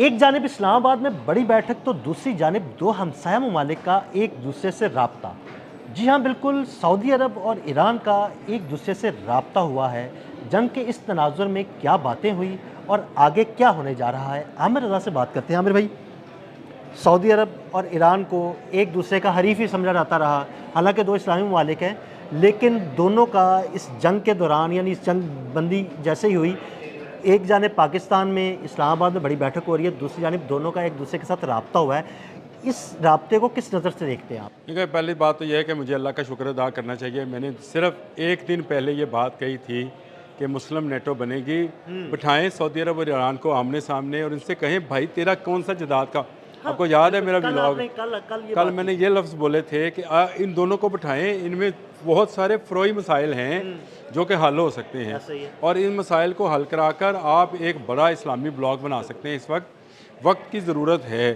एक जानिब इस्लामाबाद में बड़ी बैठक तो दूसरी जानिब दो हमसाया ममालिक का एक दूसरे से राब्ता। जी हाँ, बिल्कुल, सऊदी अरब और ईरान का एक दूसरे से राब्ता हुआ है। जंग के इस तनाजुर में क्या बातें हुई और आगे क्या होने जा रहा है, आमिर रज़ा से बात करते हैं। आमिर भाई, सऊदी अरब और ईरान को एक दूसरे का हरीफ ही समझा जाता रहा, हालांकि दो इस्लामी ममालिक हैं, लेकिन दोनों का इस जंग के दौरान यानी इस जंग बंदी जैसे ही हुई, एक जानिब पाकिस्तान में इस्लामाबाद में बड़ी बैठक हो रही है, दूसरी जानिब दोनों का एक दूसरे के साथ राब्ता हुआ है। इस राब्ते को किस नज़र से देखते हैं आप? देखिए, पहली बात तो यह है कि मुझे अल्लाह का शुक्र अदा करना चाहिए। मैंने सिर्फ एक दिन पहले ये बात कही थी कि मुस्लिम नेटो बनेगी, बिठाएं सऊदी अरब और ईरान को आमने सामने और इनसे कहें भाई तेरा कौन सा जदाद का। हाँ, आपको याद है मेरा कल व्लॉग? आपने कल ये कल बात मैंने की। ये लफ्ज़ बोले थे कि इन दोनों को बिठाएं, इनमें बहुत सारे फ़रोई मसाइल हैं जो कि हल हो सकते हैं ऐसा ही है। और इन मसाइल को हल कराकर आप एक बड़ा इस्लामी ब्लॉक बना सकते हैं। इस वक्त की ज़रूरत है।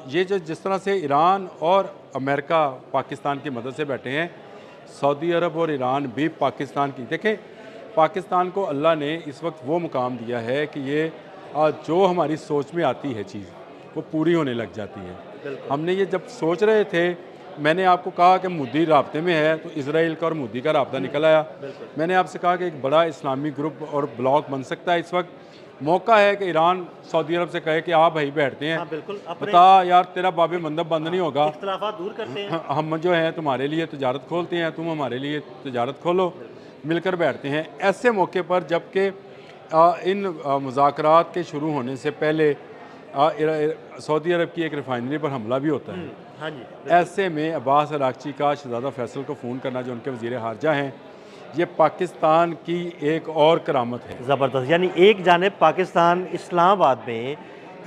ये जो जिस तरह से ईरान और अमेरिका पाकिस्तान की मदद से बैठे हैं, सऊदी अरब और ईरान भी पाकिस्तान की देखें। पाकिस्तान को अल्लाह ने इस वक्त वो मुकाम दिया है कि ये जो हमारी सोच में आती है चीज़ वो पूरी होने लग जाती है। हमने ये जब सोच रहे थे, मैंने आपको कहा कि मोदी राब्ते में है, तो इसराइल का और मोदी का राब्ता निकल आया। मैंने आपसे कहा कि एक बड़ा इस्लामी ग्रुप और ब्लॉक बन सकता है। इस वक्त मौका है कि ईरान सऊदी अरब से कहे कि आप भाई बैठते हैं, हाँ, बिल्कुल, अपने बता यार तेरा बाबे मंदब बंद नहीं होगा, इख्तलाफात दूर करते हैं। हम जो हैं तुम्हारे लिए तजारत खोलते हैं, तुम हमारे लिए तजारत खोलो, मिलकर बैठते हैं। ऐसे मौके पर जबकि इन मुज़ाकरात के शुरू होने से पहले सऊदी अरब की एक रिफाइनरी पर हमला भी होता है। हाँ जी, ऐसे में अब्बास अरागची का शहजादा फैसल को फ़ोन करना, जो उनके वज़ीर ख़ारजा हैं, ये पाकिस्तान की एक और करामत है। ज़बरदस्त। यानी एक जानिब पाकिस्तान इस्लामाबाद में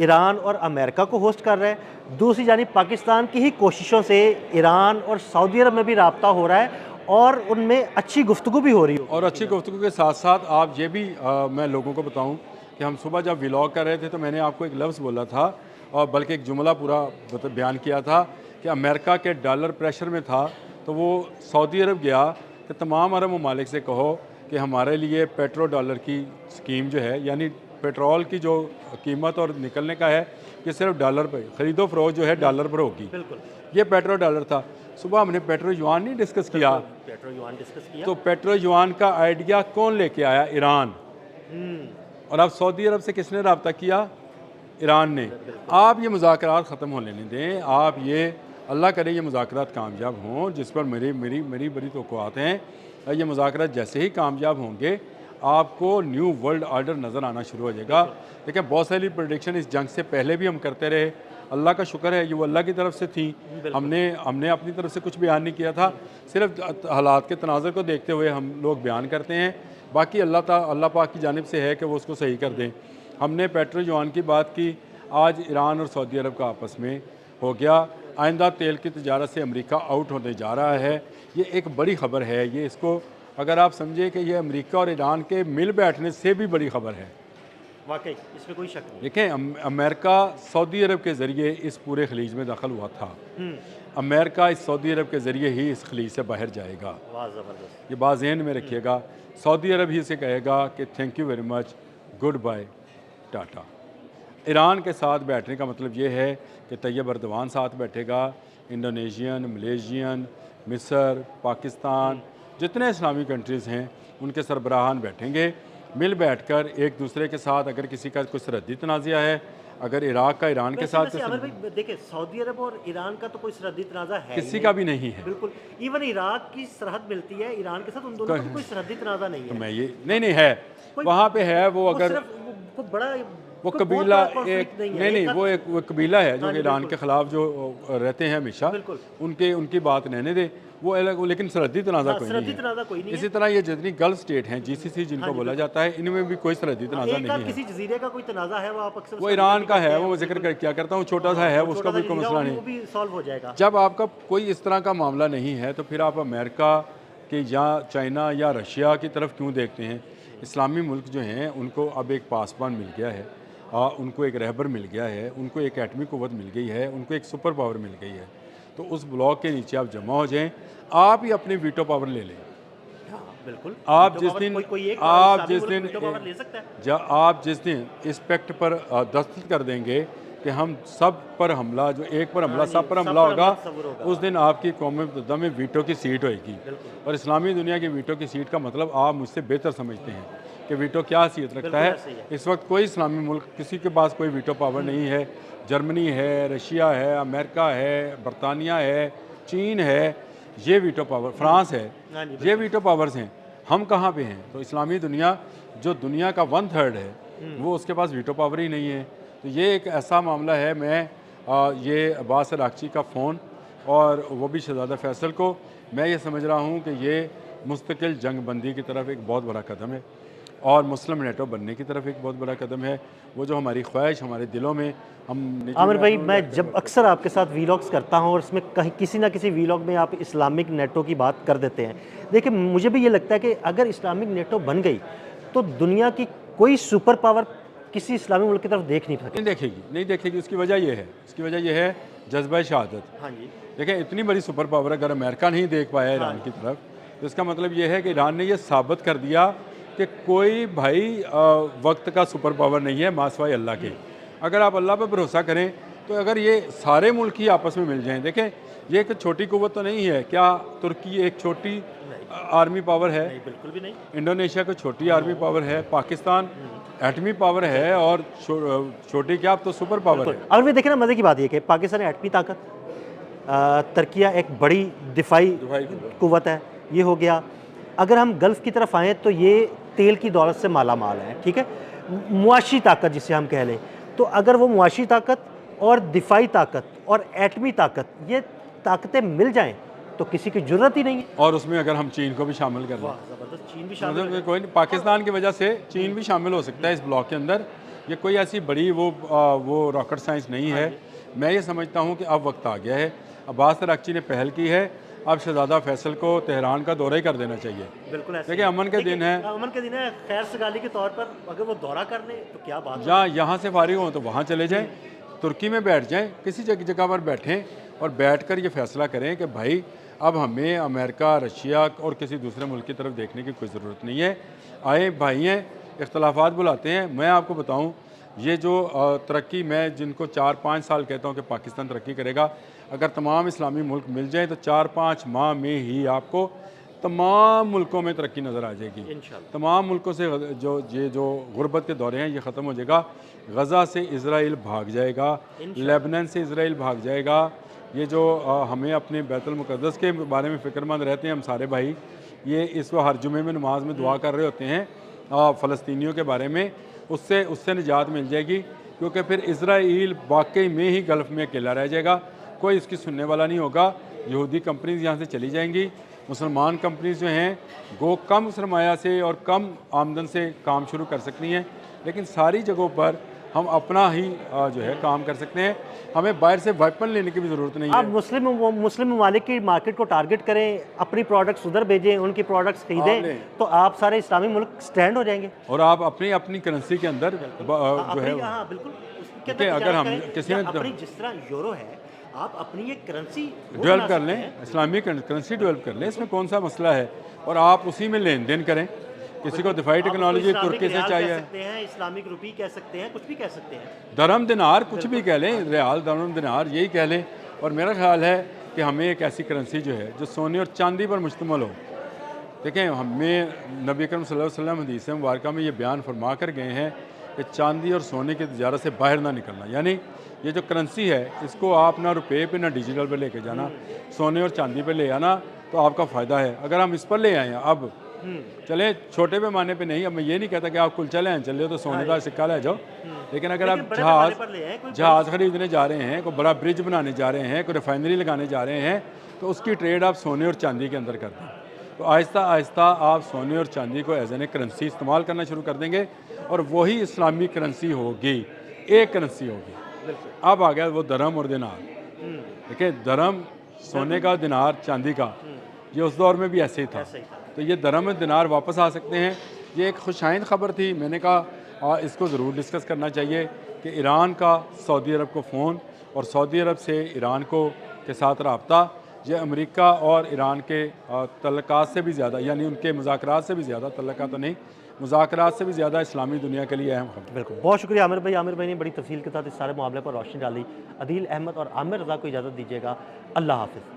ईरान और अमेरिका को होस्ट कर रहा है, दूसरी जानिब पाकिस्तान की ही कोशिशों से ईरान और सऊदी अरब में भी राब्ता हो रहा है और उनमें अच्छी गुफ्तगू भी हो रही हो। और अच्छी गुफ्तगू के साथ साथ आप ये भी मैं लोगों को बताऊं कि हम सुबह जब व्लॉग कर रहे थे तो मैंने आपको एक लफ्ज़ बोला था और बल्कि एक जुमला पूरा बयान किया था कि अमेरिका के डॉलर प्रेशर में था, तो वो सऊदी अरब गया कि तमाम अरब ममालिक से कहो कि हमारे लिए पेट्रो डॉलर की स्कीम जो है, यानी पेट्रोल की जो कीमत और निकलने का है, ये सिर्फ डॉलर पर ख़रीदो फरोख्त जो है डॉलर पर होगी। बिल्कुल, ये पेट्रो डॉलर था। सुबह हमने पेट्रो युआन नहीं डिस्कस किया, पेट्रो युआन डिस्कस किया। तो पेट्रो युआन का आइडिया कौन लेके आया? ईरान। और अब सऊदी अरब से किसने रब्ता किया? ईरान ने। आप ये मुज़ाकरात ख़त्म होने नहीं दें। आप ये अल्लाह करे ये मुज़ाकरात कामयाब हों, जिस पर मेरी मेरी मेरी बड़ी तवक्कुआत हैं। ये मुज़ाकरात जैसे ही कामयाब होंगे, आपको न्यू वर्ल्ड ऑर्डर नज़र आना शुरू हो जाएगा। देखिए, बहुत सारी प्रेडिक्शन इस जंग से पहले भी हम करते रहे। अल्लाह का शुक्र है ये वो अल्लाह की तरफ से थी। हमने अपनी तरफ से कुछ बयान नहीं किया था, सिर्फ हालात के तनाज़ुर को देखते हुए हम लोग बयान करते हैं। बाकी अल्लाह पाक की जानिब से है कि वो उसको सही कर दें। हमने पेट्रो युआन की बात की, आज ईरान और सऊदी अरब का आपस में हो गया। आइंदा तेल की तजारत से अमेरिका आउट होने जा रहा है। ये एक बड़ी ख़बर है। ये इसको अगर आप समझें कि ये अमेरिका और ईरान के मिल बैठने से भी बड़ी ख़बर है। वाकई इसमें कोई शक नहीं। देखें, अमेरिका सऊदी अरब के ज़रिए इस पूरे खलीज में दाखिल हुआ था। अमेरिका इस सऊदी अरब के ज़रिए ही इस खलीज से बाहर जाएगा। वाह, ज़बरदस्त। ये बात ज़हन में रखिएगा। सऊदी अरब ही से कहेगा कि thank you very much, good bye, tata. Iran के साथ बैठने का मतलब ये है कि तैयब अर्दवान साथ बैठेगा, इंडोनेशियन, मलेशियन, मिस्र, पाकिस्तान, जितने इस्लामी कंट्रीज़ हैं उनके सरबराहान बैठेंगे। मिल बैठकर एक दूसरे के साथ, अगर किसी का कोई सरहदी तनाज़ा है, अगर इराक का ईरान के साथ आमिर भाई, देखिए, सऊदी अरब और ईरान का तो कोई सरहदी तनाज़ा है किसी का भी नहीं है। बिल्कुल। इवन इराक की सरहद मिलती है ईरान के साथ, उन दोनों का कोई सरहदी तनाज़ा नहीं तो है। मैं ये नहीं है, वहाँ पे है वो। अगर वो बड़ा वो कोई बहुत कबीला बड़ा एक conflict नहीं है। नहीं, वो कबीला है जो हाँ कि जी, ईरान के ख़िलाफ़ जो रहते हैं हमेशा, बिल्कुल। उनकी बात रहने दे, वो अलग, लेकिन सरहदी तनाज़ा हाँ, कोई सरहदी नहीं है। तनाज़ा कोई नहीं इसी है। तरह ये जितनी गल्फ स्टेट हैं, GCC जिनको बोला जाता है, इनमें भी कोई सरहदी तनाज़ा एक आध नहीं है। किसी जजीरे का कोई तनाज़ा है, वो आप अक्सर वो उसका ईरान जिक्र का करते है, हैं, वो जिक्र क्या करता हूँ, छोटा सा है, वो उसका छोटा भी सा कोई जजीरा, मसला वो नहीं। भी सॉल्व हो जाएगा। जब आपका कोई इस तरह का मामला नहीं है, तो फिर आप अमेरिका के या चाइना या रशिया की तरफ क्यों देखते हैं? इस्लामी मुल्क जो हैं उनको अब एक पासबान मिल गया है, उनको एक रहबर मिल गया है, उनको एक एटमी क़ुव्वत मिल गई है, उनको एक सुपर पावर मिल गई है। तो उस ब्लॉक के नीचे आप जमा हो जाएं, आप ही अपनी वीटो पावर ले लें। बिल्कुल आप वीटो जिस पावर दिन कोई एक आप इस्लामी जिस मुल्क दिन वीटो पावर ले सकता है। आप जिस दिन इस पैक्ट पर दस्तखत कर देंगे कि हम सब पर हमला, जो एक पर हमला हाँ जी, सब पर सब हमला पर होगा, हमला तस्वुर होगा। उस दिन आपकी कौम मुत्तहिदा में वीटो की सीट होएगी। बिल्कुल, और इस्लामी दुनिया की वीटो की सीट का मतलब आप मुझसे बेहतर समझते हैं कि वीटो क्या हैसियत रखता बिल्कुल है। ऐसे ही है। इस वक्त कोई इस्लामी मुल्क किसी के पास कोई वीटो पावर नहीं है। जर्मनी है, रशिया है, अमेरिका है, बरतानिया है, चीन है, ये वीटो पावर, फ्रांस है, हाँ जी, ये बिल्कुल। वीटो पावर्स हैं। हम कहाँ पे हैं? तो इस्लामी दुनिया जो दुनिया का 1/3 है वो उसके पास वीटो पावर ही नहीं है। तो ये एक ऐसा मामला है। मैं ये अब्बास अरागची का फ़ोन और वो भी शहज़ादा फैसल को, मैं ये समझ रहा हूँ कि ये मुस्तकिल जंग बंदी की तरफ एक बहुत बड़ा कदम है और मुस्लिम नेटो बनने की तरफ एक बहुत बड़ा कदम है। वो जो हमारी ख्वाहिश हमारे दिलों में हम निजी आमिर भाई, महफिलों में मैं बैठकर जब बात करते अक्सर आपके साथ वीलॉग्स करता हूँ और इसमें कहीं किसी ना किसी वीलॉग में आप इस्लामिक नेटो की बात कर देते हैं। देखिए, मुझे भी ये लगता है कि अगर इस्लामिक नेटो बन गई तो दुनिया की कोई सुपर पावर किसी इस्लामी मुल्क की तरफ देख नहीं सके। नहीं देखेगी, नहीं देखेगी। उसकी वजह ये है, उसकी वजह ये है जज्बा शहादत। हाँ जी, देखें, इतनी बड़ी सुपर पावर अगर अमेरिका नहीं देख पाया ईरान की तरफ, तो इसका मतलब ये है कि ईरान ने ये साबित कर दिया कि कोई भाई वक्त का सुपर पावर नहीं है मासवाई अल्लाह के। अगर आप अल्लाह पर भरोसा करें तो अगर ये सारे मुल्क ही आपस में मिल जाएं, देखें ये एक छोटी कुव्वत तो नहीं है। क्या तुर्की एक छोटी आर्मी पावर है? नहीं, बिल्कुल भी नहीं। इंडोनेशिया को छोटी आर्मी पावर है, पाकिस्तान एटमी पावर है और छोटी क्या, अब तो सुपर पावर है। और भी देखिए ना, मज़े की बात ये कि पाकिस्तान एटमी ताकत, तुर्किया एक बड़ी दिफाई दिफाई कुव्वत है, ये हो गया। अगर हम गल्फ़ की तरफ आएँ तो ये तेल की दौलत से माला माल है, ठीक है। मुआशी ताकत जिसे हम कह लें, तो अगर वो मुआशी ताकत और दिफाई ताकत और एटमी ताकत, ये ताकतें मिल जाएँ तो किसी की ज़रूरत ही नहीं है। और उसमें अगर हम चीन को भी शामिल कर लें, वाह, ज़बरदस्त, चीन भी शामिल मतलब कोई नहीं, पाकिस्तान की वजह से चीन भी शामिल हो सकता है इस ब्लॉक के अंदर। ये कोई ऐसी बड़ी वो रॉकेट साइंस नहीं है। मैं ये समझता हूँ कि अब वक्त आ गया है। अब्बास अरागची ने पहल की है, अब शहज़ादा फैसल को तेहरान का दौरा ही कर देना चाहिए। बिल्कुल ऐसे देखिए, अमन के दिन है, अमन के दिन है, खैर सगाली के तौर पर अगर वो दौरा कर ले तो क्या बात है। या यहाँ से फारिग हों तो वहाँ चले जाएं, तुर्की में बैठ जाएं, किसी जगह पर बैठें और बैठकर ये फैसला करें कि भाई अब हमें अमेरिका, रशिया और किसी दूसरे मुल्क की तरफ देखने की कोई ज़रूरत नहीं है। आए भाई हैं, इख्तलाफात बुलाते हैं। मैं आपको बताऊं, ये जो तरक्की, मैं जिनको 4-5 साल कहता हूं कि पाकिस्तान तरक्की करेगा, अगर तमाम इस्लामी मुल्क मिल जाएं तो 4-5 माह में ही आपको तमाम मुल्कों में तरक्की नज़र आ जाएगी। इंशाल्लाह। तमाम मुल्कों से जो गुर्बत के दौरे हैं ये ख़त्म हो जाएगा। गज़ा से इज़राइल भाग जाएगा, लेबनान से इज़राइल भाग जाएगा। ये जो हमें अपने बैतुल मुक़द्दस के बारे में फ़िक्रमंद रहते हैं हम सारे भाई, ये इस वक्त हर जुमे में नमाज में दुआ कर रहे होते हैं फ़लस्तीनियों के बारे में, उससे निजात मिल जाएगी। क्योंकि फिर इज़राइल वाकई में ही गल्फ़ में अकेला रह जाएगा, कोई इसकी सुनने वाला नहीं होगा। यहूदी कंपनीज़ यहाँ से चली जाएंगी, मुसलमान कंपनीज़ जो हैं वो कम सरमाया से और कम आमदन से काम शुरू कर सकती हैं। लेकिन सारी जगहों पर हम अपना ही जो है काम कर सकते हैं। हमें बाहर से वेपन लेने की भी ज़रूरत नहीं आप है। मुस्लिम ममालिक की मार्केट को टारगेट करें, अपनी प्रोडक्ट्स उधर भेजें, उनकी प्रोडक्ट्स आप खरीदें, लें। तो आप सारे इस्लामी मुल्क स्टैंड हो जाएंगे। और आप अपनी अपनी करेंसी के अंदर जो है, हाँ बिल्कुल, उसके देखिए, अंदर अगर हम तिजारत करें, किसी या ने अपनी जिस तरह यूरो है, आप अपनी एक करेंसी डेवलप कर लें, इस्लामिक करेंसी डेवलप कर लें, इसमें कौन सा मसला है। और आप उसी में लेन देन करें। किसी को दिफाई टेक्नोलॉजी तुर्की से चाहिए, सकते हैं, इस्लामिक रुपी कह सकते हैं, कुछ भी कह सकते हैं। दरम दिनार, कुछ भी कह लें, रियाल, दरम दिनार, यही कह लें। और मेरा ख्याल है कि हमें एक ऐसी करेंसी जो है जो सोने और चांदी पर मुश्तमिल हो। देखें, हमें नबी अकरम सल्लल्लाहु अलैहि वसल्लम हदीस मुबारका में ये बयान फरमा कर गए हैं कि चांदी और सोने की तिजारत से बाहर ना निकलना। यानी ये जो करेंसी है, इसको आप ना रुपये पे ना डिजिटल पे लेके जाना, सोने और चांदी पे ले आना तो आपका फ़ायदा है। अगर हम इस पर ले आए, अब चले छोटे पैमाने पे नहीं, अब मैं ये नहीं कहता कि आप कुल चले चले तो सोने का सिक्का ले जाओ, लेकिन अगर आप जहाज़ खरीदने जा रहे हैं, कोई बड़ा ब्रिज बनाने जा रहे हैं, कोई रिफाइनरी लगाने जा रहे हैं, तो उसकी ट्रेड आप सोने और चांदी के अंदर कर दें। तो आहिस्ता आहिस्ता आप सोने और चांदी को एज एन करेंसी इस्तेमाल करना शुरू कर देंगे और वही इस्लामी करेंसी होगी, एक करेंसी होगी। अब आ गया वो दरम और दिनार। देखिए, दरम सोने का, दिनार चांदी का, ये उस दौर में भी ऐसे ही था। तो ये दरम और दिनार वापस आ सकते हैं। ये एक खुशाइंद खबर थी। मैंने कहा इसको ज़रूर डिस्कस करना चाहिए कि ईरान का सऊदी अरब को फ़ोन और सऊदी अरब से ईरान को के साथ रब्ता, ये अमेरिका और ईरान के तल्लुकात से भी ज़्यादा, यानी उनके मुज़ाकरात से भी ज़्यादा, तल्लुकात तो नहीं, मुज़ाकरात से भी ज़्यादा इस्लामी दुनिया के लिए अहम खबर। बिल्कुल, बहुत शुक्रिया आमिर भाई ने बड़ी तफसील के साथ इस सारे मामले पर रोशनी डाली। अदील अहमद और आमिर रज़ा को इजाज़त दीजिएगा। अल्लाह हाफ़िज़।